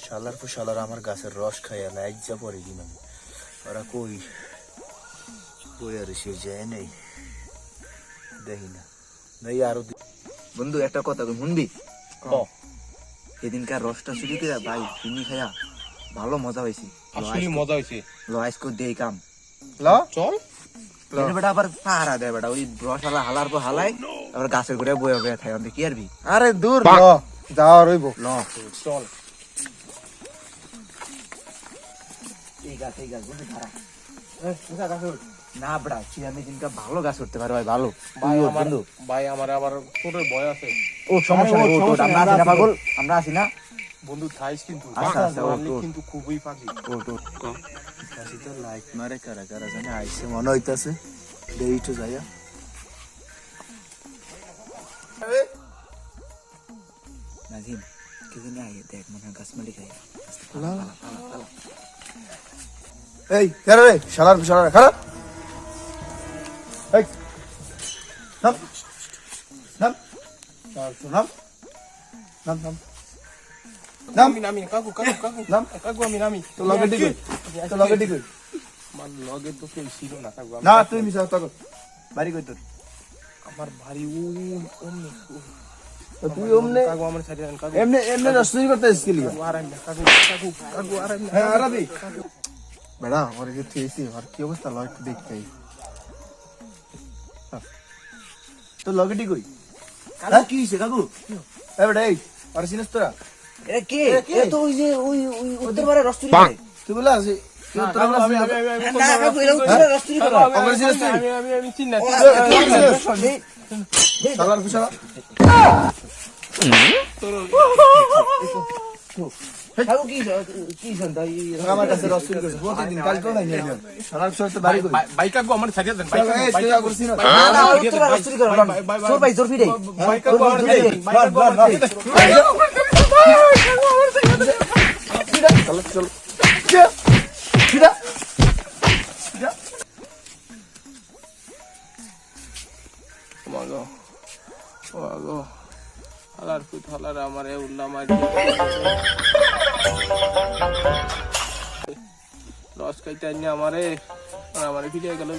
শালার পর শালার আমার গাছের রস খাইয়া লাইক যা পরে দিন আমি ওরা কই কই আর সে যায় নেই দেখি না নাই আরো বন্ধু একটা কথা শুনবি সেদিনকার রসটা শুরু করে ভাই তুমি খাইয়া ভালো মজা হয়েছে আসলে মজা হয়েছে লয়েস্কো দেই কাম চল বেটা আবার পাহারা দেয় বেটা ওই রস হালা হালার পর হালাই আবার গাছের গোড়ায় বয়ে বয়ে থাকে কি আরবি আরে দূর ল যাওয়া রইব ল চল ঠিক আছে বন্ধু ধারা না বেটা আমি দিনকা ভালো গাছ উঠতে পারে ভাই ভালো ভাই আমার আবার তোর ভয় আছে। ও সমস্যা নেই ও তো আমরা আছি না পাগল আমরা আছি না বন্ধু থাইস কিন্তু আচ্ছা আচ্ছা ও কিন্তু খুবই পাগলি। ও কাছে তো লাইক মারে কারা কারা জানে আইছে মনে হইতাছে দেই তো যাইয়া নাজিম কি জানি আই দেখ মনে গাছ মালি খাই এই কেন রে শালার শালার খারাপ এই নাম নাম নাম নাম নাম নামি নামি কাকু নাম কাকু আমি নামি তো লগে দিকে আমার লগে তো কেউ ছিল না কাকু। না তুই মিছা কথা বাড়ি কই তোর আমার ভারী অমনি তুই ওমনে কাকু আমার সাথে কাকু এমনে এমনে রসুই করতে এসেছিলি কাকু আরাম না কাকু আরাম না। হ্যাঁ আরাবি বেড়া ওরে যে থেইছি আর কি অবস্থা লয় একটু দেখতে তো লগেটি কই কাকু কি হইছে কাকু এ বেটা এই আর চিনিস তোরা এ কে এ তো ওই যে ওই উত্তর পারে রস্তুরি করে তুই বলা আছে তুই তোরা বলা আমি না কাকু এরা উত্তর পারে রস্তুরি করে আমি চিনি না। শালার শালা কাকু কি শুনতা আমার কাছে রসুল কইছে প্রতিদিন কাল তো নাই নিয়ে শালার শালা তো বাড়ি কই ভাই কাকু আমার সাথে দেন এই তুই আর করছিস না না না উত্তর পারে রস্তুরি করে জোর ভাই জোর ফিরে ভাই কাকু আমার সাথে চলো চলো সিধা মাগো মাগো হালার পুত হালার আমারে উল্লা মারি রস খাইতে আইনি আমারে ফিরে গেল।